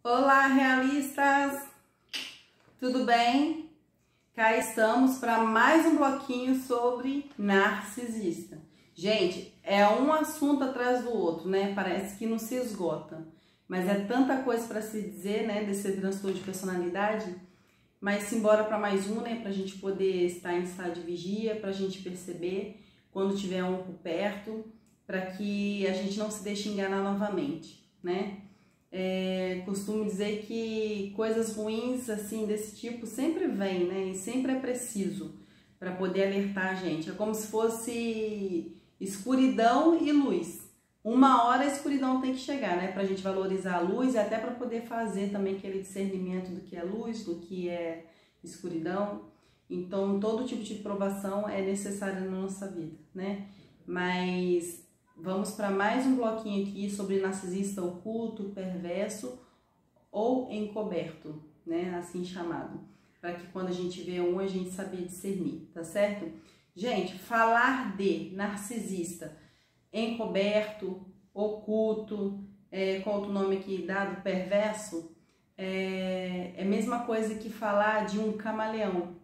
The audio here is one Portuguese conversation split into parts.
Olá, realistas! Tudo bem? Cá estamos para mais um bloquinho sobre narcisista. Gente, é um assunto atrás do outro, né? Parece que não se esgota. Mas é tanta coisa para se dizer, né? Desse transtorno de personalidade. Mas simbora para mais um, né? Para a gente poder estar em estado de vigia, para a gente perceber quando tiver um por perto, para que a gente não se deixe enganar novamente, né? Costumo dizer que coisas ruins assim desse tipo sempre vem, né? E sempre é preciso para poder alertar a gente. É como se fosse escuridão e luz. Uma hora a escuridão tem que chegar, né? Para a gente valorizar a luz e até para poder fazer também aquele discernimento do que é luz, do que é escuridão. Então, todo tipo de provação é necessária na nossa vida, né? Mas vamos para mais um bloquinho aqui sobre narcisista oculto, perverso ou encoberto, né? Assim chamado. Para que quando a gente vê um, a gente saber discernir, tá certo? Gente, falar de narcisista encoberto, oculto, qual outro nome aqui dado, perverso, é a mesma coisa que falar de um camaleão,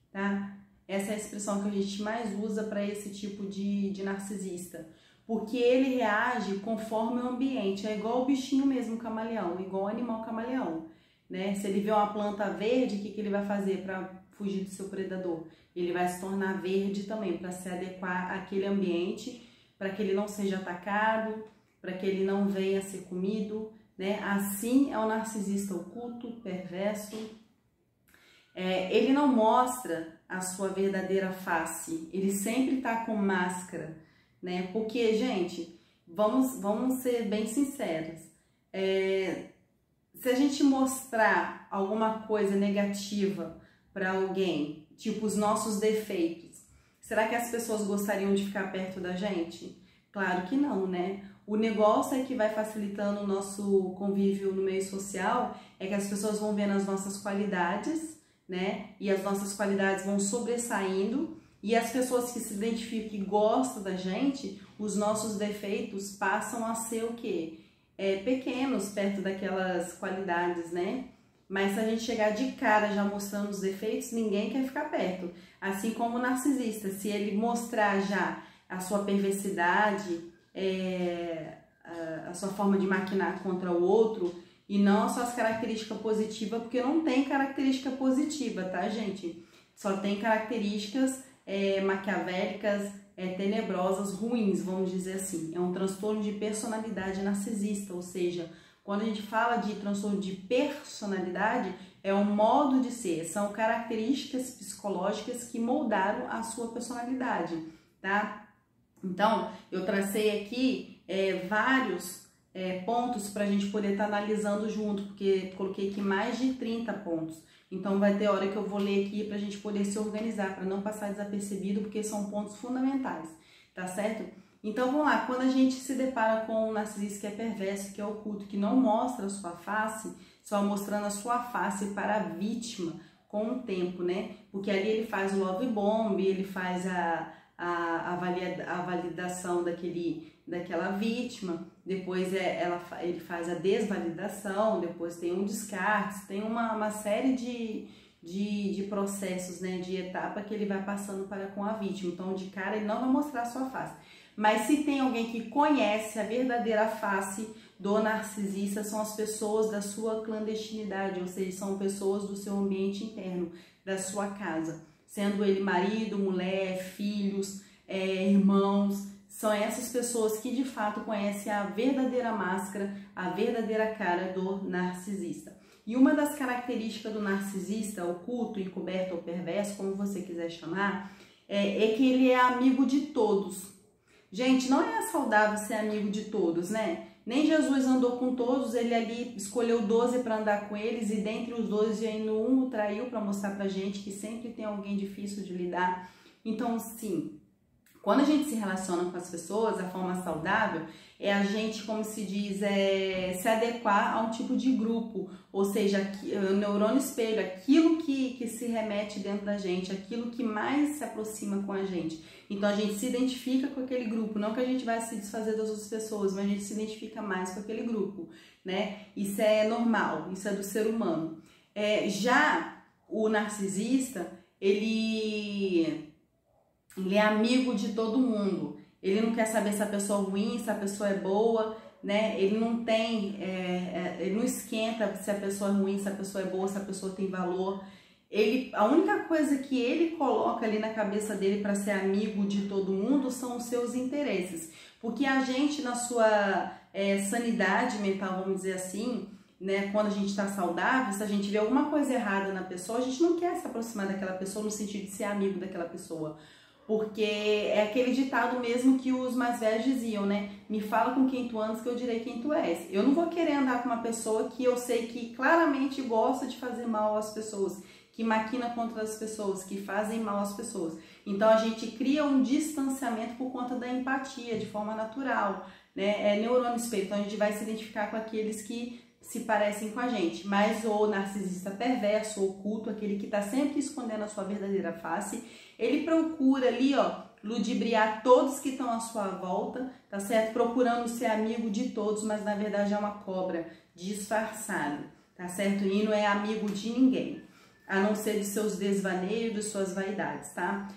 tá? Essa é a expressão que a gente mais usa para esse tipo de narcisista. Porque ele reage conforme o ambiente, é igual o bichinho mesmo, camaleão, igual o animal camaleão, né? Se ele vê uma planta verde, o que ele vai fazer para fugir do seu predador? Ele vai se tornar verde também, para se adequar àquele ambiente, para que ele não seja atacado, para que ele não venha a ser comido, né? Assim é o narcisista oculto, perverso. Ele não mostra a sua verdadeira face, ele sempre está com máscara, né? Porque, gente, vamos ser bem sinceros. Se a gente mostrar alguma coisa negativa para alguém, tipo os nossos defeitos, será que as pessoas gostariam de ficar perto da gente? Claro que não, né? O negócio é que vai facilitando o nosso convívio no meio social, é que as pessoas vão vendo as nossas qualidades, né? E as nossas qualidades vão sobressaindo, e as pessoas que se identificam e gostam da gente, os nossos defeitos passam a ser o quê? Pequenos perto daquelas qualidades, né? Mas se a gente chegar de cara já mostrando os defeitos, ninguém quer ficar perto. Assim como o narcisista, se ele mostrar já a sua perversidade, a sua forma de maquinar contra o outro, e não as suas características positivas, porque não tem característica positiva, tá, gente? Só tem características maquiavélicas, tenebrosas, ruins, vamos dizer assim. É um transtorno de personalidade narcisista, ou seja, quando a gente fala de transtorno de personalidade, é um modo de ser, são características psicológicas que moldaram a sua personalidade, tá? Então, eu tracei aqui vários pontos para a gente poder estar analisando junto, porque coloquei aqui mais de 30 pontos. Então, vai ter hora que eu vou ler aqui para a gente poder se organizar, para não passar desapercebido, porque são pontos fundamentais, tá certo? Então, vamos lá, quando a gente se depara com um narcisista que é perverso, que é oculto, que não mostra a sua face, só mostrando a sua face para a vítima com o tempo, né? Porque ali ele faz o love bomb, ele faz a validação daquela vítima, depois ele faz a desvalidação, depois tem um descarte, tem uma série de processos, né, de etapa que ele vai passando para com a vítima. Então, de cara, ele não vai mostrar a sua face. Mas se tem alguém que conhece a verdadeira face do narcisista, são as pessoas da sua clandestinidade, ou seja, são pessoas do seu ambiente interno, da sua casa. Sendo ele marido, mulher, filhos, irmãos, são essas pessoas que de fato conhecem a verdadeira máscara, a verdadeira cara do narcisista. E uma das características do narcisista, oculto, encoberto ou perverso, como você quiser chamar, é que ele é amigo de todos. Gente, não é saudável ser amigo de todos, né? Nem Jesus andou com todos, ele ali escolheu 12 para andar com eles, e dentre os 12 ainda um o traiu, para mostrar pra gente que sempre tem alguém difícil de lidar. Então, sim, Quando a gente se relaciona com as pessoas, a forma saudável é a gente, como se diz, se adequar a um tipo de grupo, ou seja, o neurônio espelho, aquilo que se remete dentro da gente, aquilo que mais se aproxima com a gente. Então a gente se identifica com aquele grupo, não que a gente vai se desfazer das outras pessoas, mas a gente se identifica mais com aquele grupo, né? Isso é normal, isso é do ser humano. Já o narcisista, ele é amigo de todo mundo. Ele não quer saber se a pessoa é ruim, se a pessoa é boa, né? Ele não tem, ele não esquenta se a pessoa é ruim, se a pessoa é boa, se a pessoa tem valor. A única coisa que ele coloca ali na cabeça dele para ser amigo de todo mundo são os seus interesses. Porque a gente, na sua sanidade mental, vamos dizer assim, né, quando a gente está saudável, se a gente vê alguma coisa errada na pessoa, a gente não quer se aproximar daquela pessoa no sentido de ser amigo daquela pessoa. Porque é aquele ditado mesmo que os mais velhos diziam, né? Me fala com quem tu andas que eu direi quem tu és. Eu não vou querer andar com uma pessoa que eu sei que claramente gosta de fazer mal às pessoas, que maquina contra as pessoas, que fazem mal às pessoas. Então a gente cria um distanciamento por conta da empatia, de forma natural, né? É neurônio espelho, então a gente vai se identificar com aqueles que se parecem com a gente. Mas o narcisista perverso, oculto, aquele que está sempre escondendo a sua verdadeira face, ele procura ali, ó, ludibriar todos que estão à sua volta, tá certo? Procurando ser amigo de todos, mas na verdade é uma cobra disfarçada, tá certo? E não é amigo de ninguém, a não ser de seus desvaneios, de suas vaidades, tá?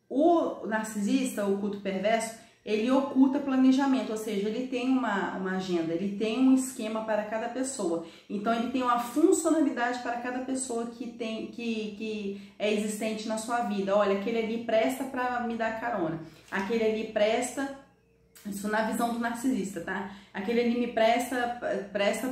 O narcisista, o oculto perverso, ele oculta planejamento, ou seja, ele tem uma agenda, ele tem um esquema para cada pessoa. Então ele tem uma funcionalidade para cada pessoa que é existente na sua vida. Olha, aquele ali presta para me dar carona, aquele ali presta, isso na visão do narcisista, tá? Aquele ali me presta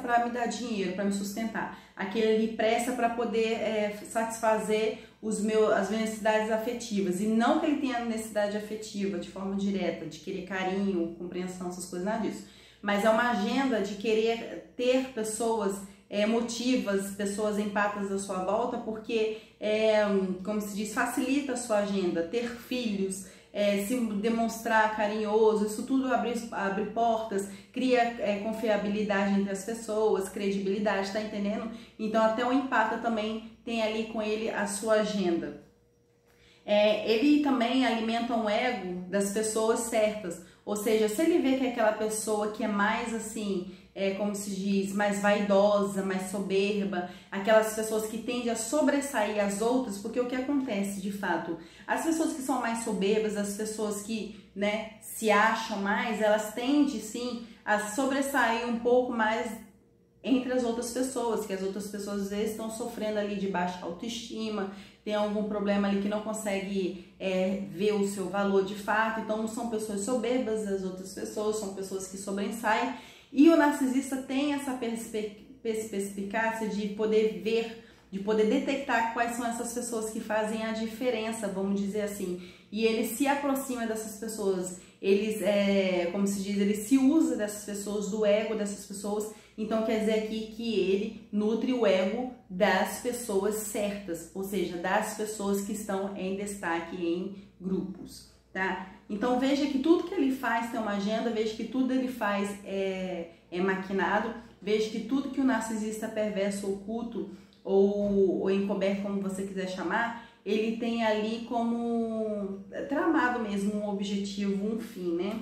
para me dar dinheiro, para me sustentar. Aquele ali presta para poder satisfazer as minhas necessidades afetivas. E não que ele tenha necessidade afetiva de forma direta, de querer carinho, compreensão, essas coisas, nada disso. Mas é uma agenda de querer ter pessoas emotivas, pessoas empatas à sua volta, porque, como se diz, facilita a sua agenda. Ter filhos, se demonstrar carinhoso, isso tudo abre portas, cria confiabilidade entre as pessoas, credibilidade, tá entendendo? Então até o empata também tem ali com ele a sua agenda. Ele também alimenta um ego das pessoas certas, ou seja, se ele vê que é aquela pessoa que é mais assim, como se diz, mais vaidosa, mais soberba, aquelas pessoas que tendem a sobressair as outras, porque o que acontece de fato? As pessoas que são mais soberbas, as pessoas que, né, se acham mais, elas tendem sim a sobressair um pouco mais entre as outras pessoas, que as outras pessoas às vezes estão sofrendo ali de baixa autoestima, tem algum problema ali que não consegue ver o seu valor de fato, então não são pessoas soberbas das outras pessoas, são pessoas que sobressaem. E o narcisista tem essa perspicácia de poder ver, de poder detectar quais são essas pessoas que fazem a diferença, vamos dizer assim. E ele se aproxima dessas pessoas, como se diz, ele se usa dessas pessoas, do ego dessas pessoas. Então quer dizer aqui que ele nutre o ego das pessoas certas, ou seja, das pessoas que estão em destaque em grupos, tá? Então veja que tudo que ele faz tem uma agenda, veja que tudo ele faz é maquinado, veja que tudo que o narcisista perverso, oculto ou encoberto, como você quiser chamar, ele tem ali como tramado mesmo um objetivo, um fim, né?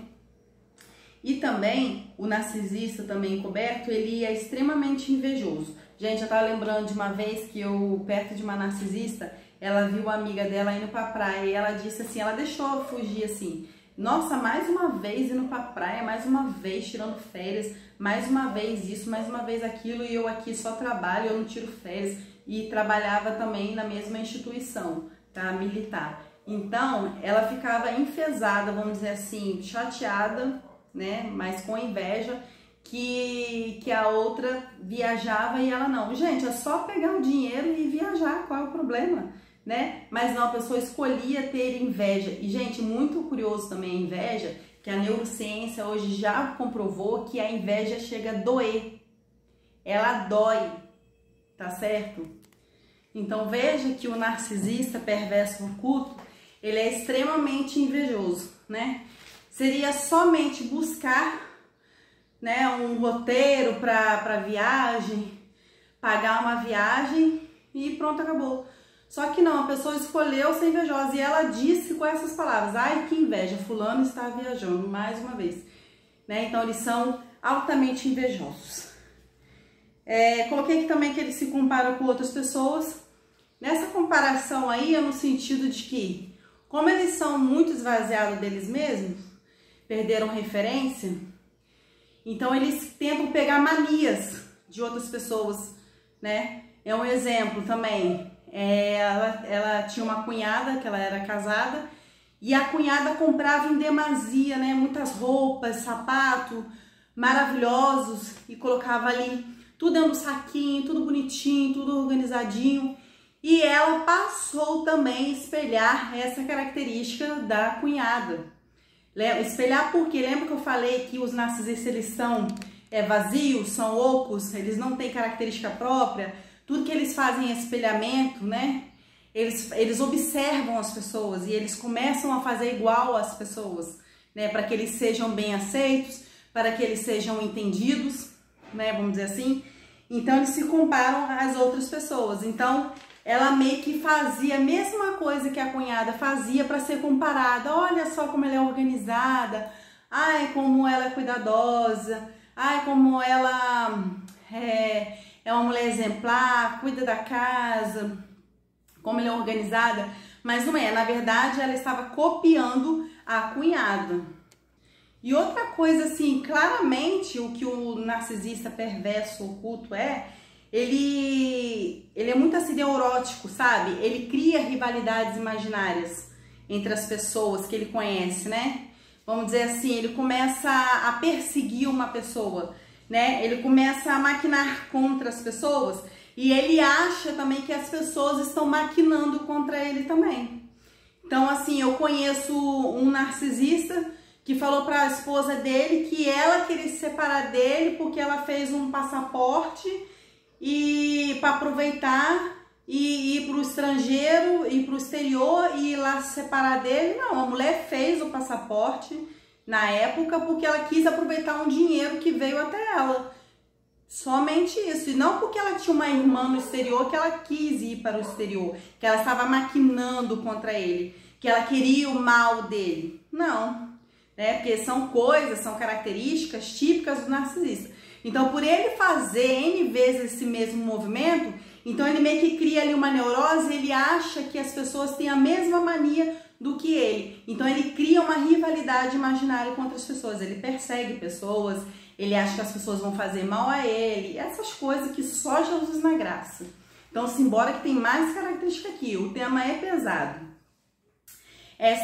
E também, o narcisista também encoberto, ele é extremamente invejoso. Gente, eu tava lembrando de uma vez que eu, perto de uma narcisista, ela viu a amiga dela indo pra praia e ela disse assim, ela deixou fugir assim, nossa, mais uma vez indo pra praia, mais uma vez tirando férias, mais uma vez isso, mais uma vez aquilo, e eu aqui só trabalho, eu não tiro férias. E trabalhava também na mesma instituição, tá, militar. Então, ela ficava enfesada, vamos dizer assim, chateada, né, mas com inveja, que a outra viajava e ela não. Gente, é só pegar o dinheiro e viajar, qual é o problema, né? Mas não, a pessoa escolhia ter inveja. E, gente, muito curioso também a inveja, que a neurociência hoje já comprovou que a inveja chega a doer. Ela dói, tá certo? Então veja que o narcisista perverso oculto, ele é extremamente invejoso, né? Seria somente buscar, né, um roteiro para viagem, pagar uma viagem e pronto, acabou. Só que não, a pessoa escolheu ser invejosa e ela disse com essas palavras: ai, que inveja, fulano está viajando, mais uma vez, né? Então eles são altamente invejosos. Coloquei aqui também que eles se comparam com outras pessoas. Nessa comparação aí é no sentido de que, como eles são muito esvaziados deles mesmos, perderam referência, então eles tentam pegar manias de outras pessoas, né? É um exemplo também. Ela tinha uma cunhada, que ela era casada, e a cunhada comprava em demasia, né? Muitas roupas, sapato maravilhosos e colocava ali tudo dentro do saquinho, tudo bonitinho, tudo organizadinho. E ela passou também a espelhar essa característica da cunhada. Espelhar porque lembra que eu falei que os narcisistas eles são vazios, são ocos, eles não têm característica própria. Tudo que eles fazem é espelhamento, né? Eles observam as pessoas e eles começam a fazer igual às pessoas, né? Para que eles sejam bem aceitos, para que eles sejam entendidos, né? Vamos dizer assim. Então eles se comparam às outras pessoas. Então ela meio que fazia a mesma coisa que a cunhada fazia para ser comparada. Olha só como ela é organizada, ai, como ela é cuidadosa, ai, como ela é uma mulher exemplar, cuida da casa, como ela é organizada. Mas não é, na verdade ela estava copiando a cunhada. E outra coisa assim, claramente o que o narcisista perverso oculto ele é muito assim neurótico, sabe? Ele cria rivalidades imaginárias entre as pessoas que ele conhece, né? Vamos dizer assim, ele começa a perseguir uma pessoa, né? Ele começa a maquinar contra as pessoas e ele acha também que as pessoas estão maquinando contra ele também. Então, assim, eu conheço um narcisista que falou para a esposa dele que ela queria se separar dele porque ela fez um passaporte e para aproveitar e ir para o estrangeiro, ir para o exterior e ir lá se separar dele. Não, a mulher fez o passaporte na época porque ela quis aproveitar um dinheiro que veio até ela. Somente isso. E não porque ela tinha uma irmã no exterior que ela quis ir para o exterior, que ela estava maquinando contra ele, que ela queria o mal dele. Não, né? Porque são coisas, são características típicas do narcisista. Então, por ele fazer N vezes esse mesmo movimento, então ele meio que cria ali uma neurose, ele acha que as pessoas têm a mesma mania do que ele. Então, ele cria uma rivalidade imaginária contra as pessoas, ele persegue pessoas, ele acha que as pessoas vão fazer mal a ele, essas coisas que só Jesus na graça. Então, simbora que tem mais característica aqui, o tema é pesado.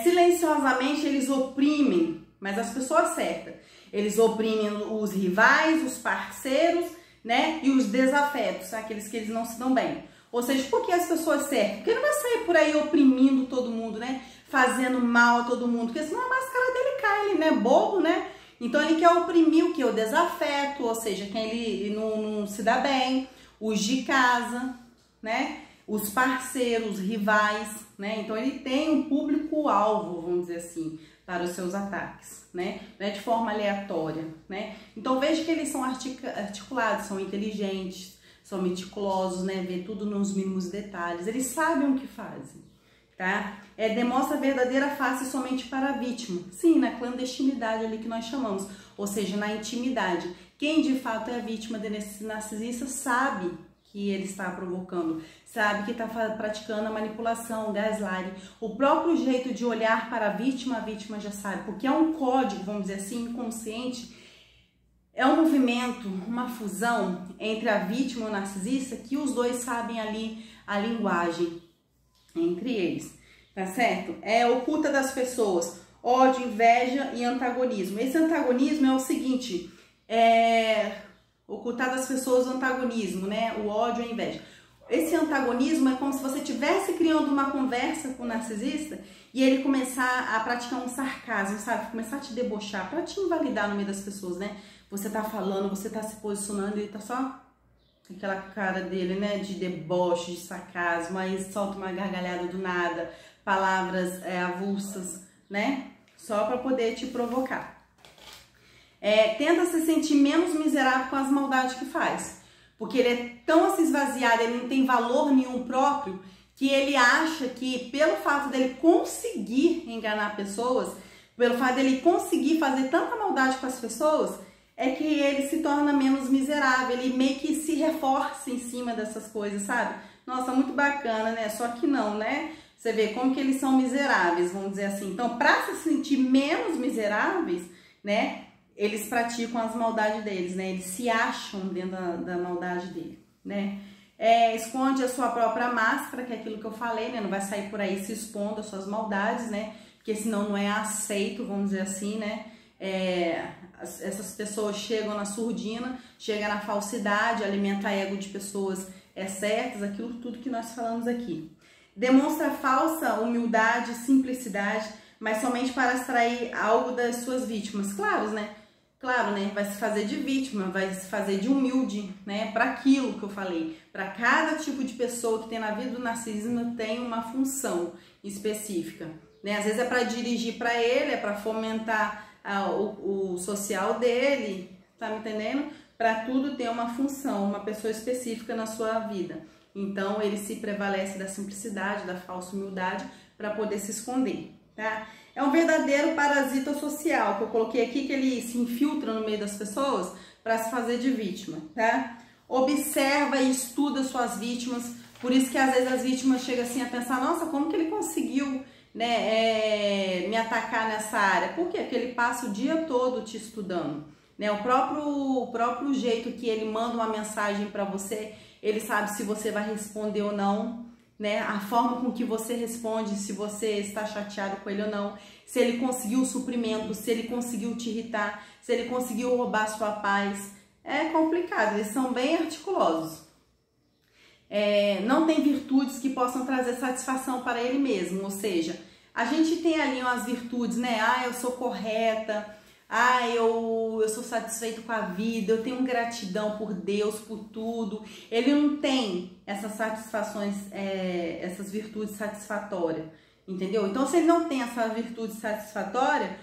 Silenciosamente eles oprimem, mas as pessoas certas. Eles oprimem os rivais, os parceiros, né? E os desafetos, aqueles que eles não se dão bem. Ou seja, por que as pessoas certas? Porque ele não vai sair por aí oprimindo todo mundo, né? Fazendo mal a todo mundo, porque senão a máscara dele cai, ele, né? Bobo, né? Então ele quer oprimir o que? O desafeto, ou seja, quem ele não se dá bem, os de casa, né? Os parceiros, os rivais, né? Então ele tem um público-alvo, vamos dizer assim, para os seus ataques, né? Não é de forma aleatória, né? Então veja que eles são articulados, são inteligentes, são meticulosos, né? Vê tudo nos mínimos detalhes, eles sabem o que fazem, tá? Demonstra a verdadeira face somente para a vítima, sim, na clandestinidade ali que nós chamamos, ou seja, na intimidade. Quem de fato é a vítima desse narcisista sabe que ele está provocando, sabe que está praticando a manipulação, o gaslighting. O próprio jeito de olhar para a vítima já sabe, porque é um código, vamos dizer assim, inconsciente, é um movimento, uma fusão entre a vítima e o narcisista, que os dois sabem ali a linguagem entre eles, tá certo? Oculta das pessoas, ódio, inveja e antagonismo. Esse antagonismo é o seguinte, ocultar das pessoas o antagonismo, né? O ódio e a inveja. Esse antagonismo é como se você estivesse criando uma conversa com o narcisista e ele começar a praticar um sarcasmo, sabe? Começar a te debochar, para te invalidar no meio das pessoas, né? Você tá falando, você tá se posicionando e ele tá só aquela cara dele, né? De deboche, de sarcasmo, aí solta uma gargalhada do nada, palavras avulsas, né? Só para poder te provocar. Tenta se sentir menos miserável com as maldades que faz. Porque ele é tão assim esvaziado, ele não tem valor nenhum próprio, que ele acha que pelo fato dele conseguir enganar pessoas, pelo fato dele conseguir fazer tanta maldade com as pessoas, é que ele se torna menos miserável, ele meio que se reforça em cima dessas coisas, sabe? Nossa, muito bacana, né? Só que não, né? Você vê como que eles são miseráveis, vamos dizer assim. Então, para se sentir menos miseráveis, né? Eles praticam as maldades deles, né? Eles se acham dentro da maldade dele, né? Esconde a sua própria máscara, que é aquilo que eu falei, né? Não vai sair por aí se expondo as suas maldades, né? Porque senão não é aceito, vamos dizer assim, né? Essas pessoas chegam na surdina, chegam na falsidade, alimenta ego de pessoas certas, aquilo tudo que nós falamos aqui. Demonstra falsa humildade, simplicidade, mas somente para extrair algo das suas vítimas. Claro, né? Claro, né? Vai se fazer de vítima, vai se fazer de humilde, né? Para aquilo que eu falei. Para cada tipo de pessoa que tem na vida do narcisismo tem uma função específica, né? Às vezes é para dirigir para ele, é para fomentar o social dele, tá me entendendo? Para tudo ter uma função, uma pessoa específica na sua vida. Então ele se prevalece da simplicidade, da falsa humildade para poder se esconder, tá? É um verdadeiro parasita social, que eu coloquei aqui, que ele se infiltra no meio das pessoas para se fazer de vítima, tá? Observa e estuda suas vítimas, por isso que às vezes as vítimas chegam assim a pensar, nossa, como que ele conseguiu, né, me atacar nessa área? Por quê? Porque ele passa o dia todo te estudando, né? O próprio jeito que ele manda uma mensagem para você, ele sabe se você vai responder ou não, né? A forma com que você responde, se você está chateado com ele ou não, se ele conseguiu o suprimento, se ele conseguiu te irritar, se ele conseguiu roubar sua paz. É complicado, eles são bem articulosos. Não tem virtudes que possam trazer satisfação para ele mesmo, ou seja, a gente tem ali umas virtudes, né? Eu sou correta, eu sou satisfeito com a vida, eu tenho gratidão por Deus, por tudo. Ele não tem essas satisfações, essas virtudes satisfatórias, entendeu? Então, se ele não tem essa virtude satisfatória,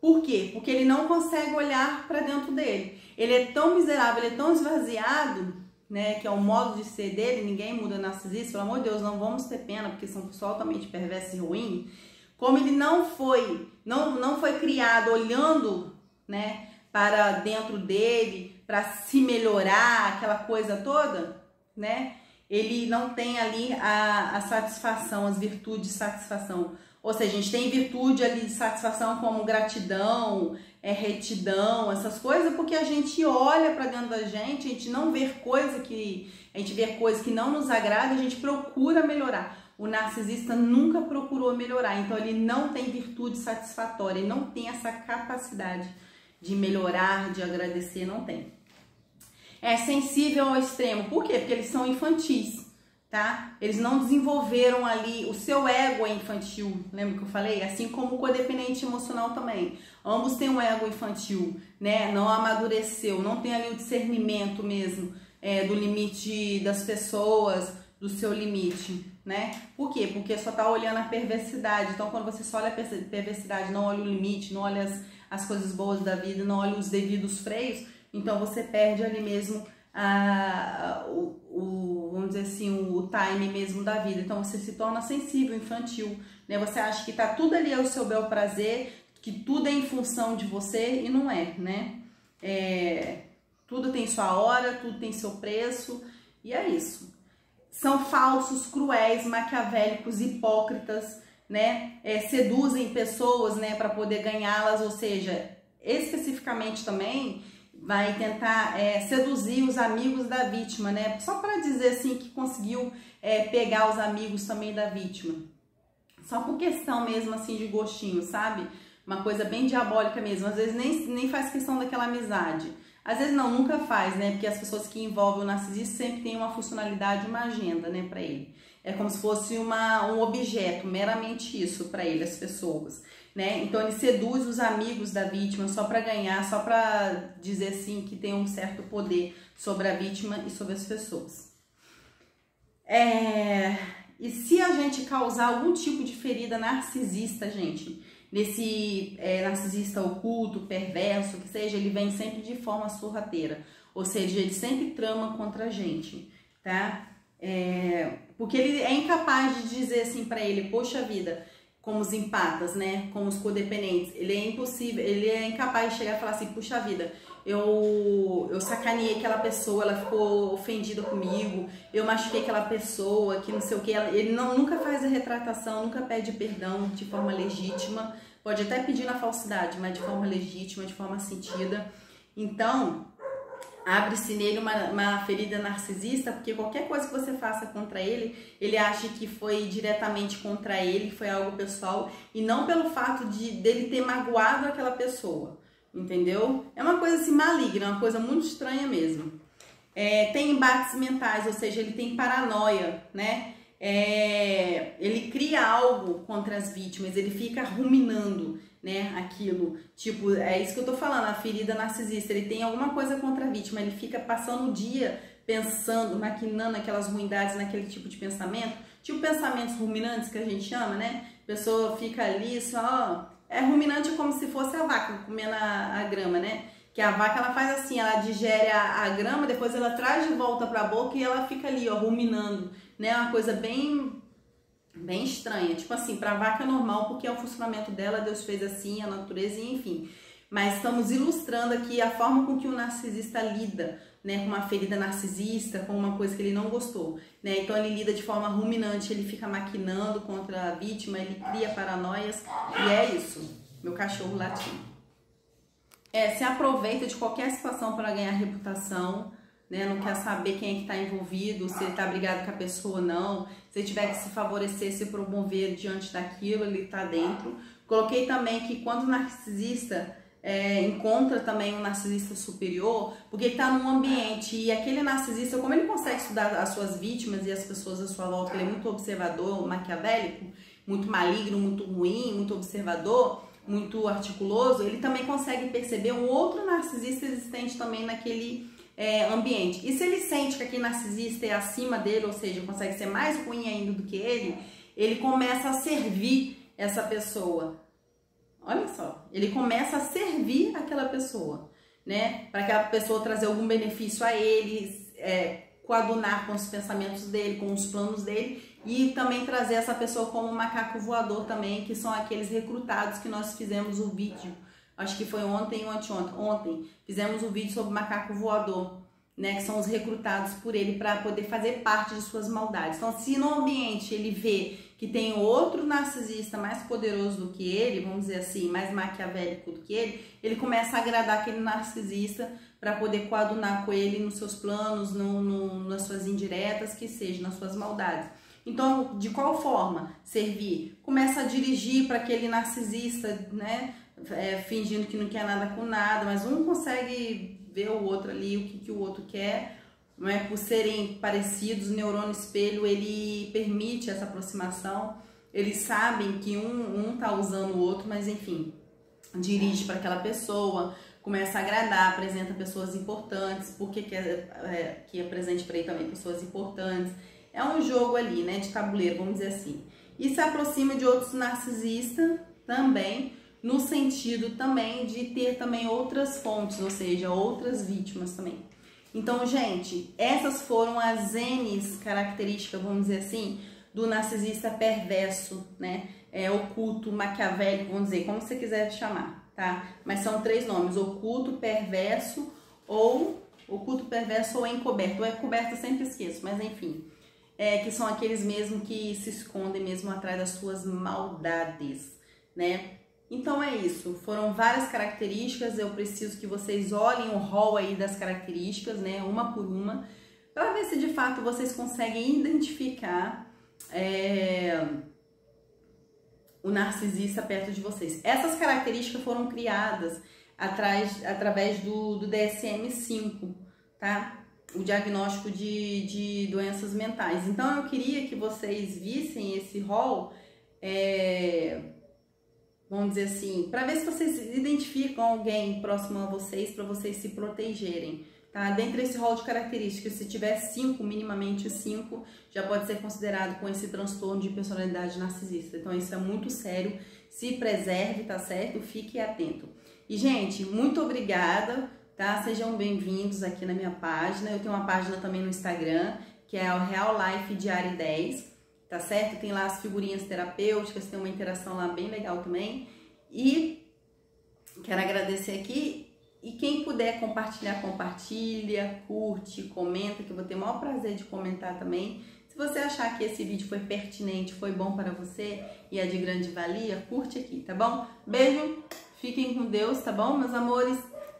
por quê? Porque ele não consegue olhar para dentro dele. Ele é tão miserável, ele é tão esvaziado, né, que é o modo de ser dele. Ninguém muda narcisista, pelo amor de Deus, não vamos ter pena, porque são pessoas altamente perversas e ruins. Como ele não foi criado olhando, né, para dentro dele, para se melhorar, aquela coisa toda, né, ele não tem ali a satisfação, as virtudes de satisfação. Ou seja, a gente tem virtude ali de satisfação como gratidão, retidão, essas coisas, porque a gente olha para dentro da gente, a gente não vê coisa que não nos agrada, a gente procura melhorar. O narcisista nunca procurou melhorar, então ele não tem virtude satisfatória, ele não tem essa capacidade de melhorar, de agradecer, não tem. É sensível ao extremo, por quê? Porque eles são infantis, tá? Eles não desenvolveram ali, o seu ego é infantil, lembra que eu falei? Assim como o codependente emocional também. Ambos têm um ego infantil, né? Não amadureceu, não tem ali o discernimento mesmo do limite das pessoas, do seu limite, né? Por quê? Porque só tá olhando a perversidade. Então, quando você só olha a perversidade, não olha o limite, não olha as coisas boas da vida, não olha os devidos freios, então você perde ali mesmo vamos dizer assim, o time mesmo da vida. Então você se torna sensível, infantil, né? Você acha que tá tudo ali ao seu bel prazer, que tudo é em função de você, e não é, né? Tudo tem sua hora, tudo tem seu preço, e é isso. São falsos, cruéis, maquiavélicos, hipócritas, né? Seduzem pessoas, né, para poder ganhá-las, ou seja, especificamente também vai tentar seduzir os amigos da vítima, né? Só para dizer assim que conseguiu pegar os amigos também da vítima. Só por questão mesmo assim de gostinho, sabe? Uma coisa bem diabólica mesmo. Às vezes nem faz questão daquela amizade. Às vezes não, nunca faz, né? Porque as pessoas que envolvem o narcisista sempre têm uma funcionalidade, uma agenda, né, para ele. É como se fosse um objeto, meramente isso para ele, as pessoas, né? Então ele seduz os amigos da vítima só para ganhar, só para dizer assim que tem um certo poder sobre a vítima e sobre as pessoas. E se a gente causar algum tipo de ferida narcisista, gente, nesse narcisista oculto, perverso, que seja, ele vem sempre de forma sorrateira. Ou seja, ele sempre trama contra a gente, tá? Porque ele é incapaz de dizer assim pra ele, poxa vida, como os empatas, né? Como os codependentes, ele é impossível, ele é incapaz de chegar e falar assim, puxa vida, eu sacaneei aquela pessoa, ela ficou ofendida comigo, eu machuquei aquela pessoa, que não sei o que, ele nunca faz a retratação, nunca pede perdão de forma legítima, pode até pedir na falsidade, mas de forma legítima, de forma sentida. Então, abre-se nele uma ferida narcisista, porque qualquer coisa que você faça contra ele, ele acha que foi diretamente contra ele, foi algo pessoal, e não pelo fato dele ter magoado aquela pessoa, entendeu? É uma coisa assim maligna, uma coisa muito estranha mesmo. Tem embates mentais, ou seja, ele tem paranoia, né? Ele cria algo contra as vítimas, ele fica ruminando, né, aquilo, tipo, é isso que eu tô falando, a ferida narcisista, ele tem alguma coisa contra a vítima, ele fica passando o dia pensando, maquinando aquelas ruindades naquele tipo de pensamento, tipo pensamentos ruminantes que a gente chama, né, a pessoa fica ali só, ruminante como se fosse a vaca comendo a grama, né, que a vaca ela faz assim, ela digere a grama, depois ela traz de volta pra boca e ela fica ali, ó, ruminando, né, uma coisa bem estranha, tipo assim, pra vaca é normal porque é o funcionamento dela, Deus fez assim, a natureza, enfim. Mas estamos ilustrando aqui a forma com que o narcisista lida, né, com uma ferida narcisista, com uma coisa que ele não gostou, né? Então ele lida de forma ruminante, ele fica maquinando contra a vítima, ele cria paranoias, e é isso, meu cachorro latindo. Se aproveita de qualquer situação para ganhar reputação, né? Não quer saber quem é que está envolvido, se ele está brigado com a pessoa ou não, se ele tiver que se favorecer, se promover diante daquilo, ele está dentro. Coloquei também que quando o narcisista encontra também um narcisista superior, porque ele está num ambiente e aquele narcisista, como ele consegue estudar as suas vítimas e as pessoas à sua volta, ele é muito observador, maquiavélico, muito maligno, muito ruim, muito observador, muito articuloso, ele também consegue perceber um outro narcisista existente também naquele ambiente. E se ele sente que aquele narcisista é acima dele, ou seja, consegue ser mais ruim ainda do que ele começa a servir essa pessoa. Olha só, ele começa a servir aquela pessoa, né? Para aquela pessoa trazer algum benefício a ele, coadunar com os pensamentos dele, com os planos dele, e também trazer essa pessoa como um macaco voador também, que são aqueles recrutados que nós fizemos o vídeo. Acho que foi ontem ou anteontem. Ontem fizemos um vídeo sobre macaco voador, né? Que são os recrutados por ele para poder fazer parte de suas maldades. Então, se no ambiente ele vê que tem outro narcisista mais poderoso do que ele, vamos dizer assim, mais maquiavélico do que ele começa a agradar aquele narcisista para poder coadunar com ele nos seus planos, nas suas indiretas, que seja, nas suas maldades. Então, de qual forma servir? Começa a dirigir para aquele narcisista, né? Fingindo que não quer nada com nada, mas um consegue ver o outro ali, o que o outro quer, né? Por serem parecidos, o neurônio espelho, ele permite essa aproximação, eles sabem que um tá usando o outro, mas enfim, dirige para aquela pessoa, começa a agradar, apresenta pessoas importantes, porque que apresente para ele também pessoas importantes, é um jogo ali, né, de tabuleiro, vamos dizer assim, e se aproxima de outros narcisistas também, no sentido também de ter também outras fontes, ou seja, outras vítimas também. Então, gente, essas foram as N características, vamos dizer assim, do narcisista perverso, né? Oculto, maquiavélico, vamos dizer, como você quiser chamar, tá? Mas são 3 nomes, oculto, perverso ou encoberto. O encoberto eu sempre esqueço, mas enfim. Que são aqueles mesmo que se escondem mesmo atrás das suas maldades, né? Então é isso, foram várias características, eu preciso que vocês olhem o rol aí das características, né, uma por uma, para ver se de fato vocês conseguem identificar o narcisista perto de vocês. Essas características foram criadas através do DSM-5, tá? O diagnóstico de doenças mentais. Então eu queria que vocês vissem esse rol, vamos dizer assim, para ver se vocês identificam alguém próximo a vocês, para vocês se protegerem, tá? Dentre esse rol de características, se tiver 5, minimamente 5, já pode ser considerado com esse transtorno de personalidade narcisista. Então isso é muito sério, se preserve, tá certo? Fique atento. E gente, muito obrigada, tá? Sejam bem-vindos aqui na minha página. Eu tenho uma página também no Instagram, que é o Real Life Diário 10, tá certo? Tem lá as figurinhas terapêuticas, tem uma interação lá bem legal também. E quero agradecer aqui. E quem puder compartilhar, compartilha, curte, comenta, que eu vou ter o maior prazer de comentar também. Se você achar que esse vídeo foi pertinente, foi bom para você e é de grande valia, curte aqui, tá bom? Beijo, fiquem com Deus, tá bom, meus amores?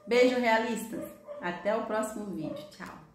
Beijo realistas, até o próximo vídeo, tchau!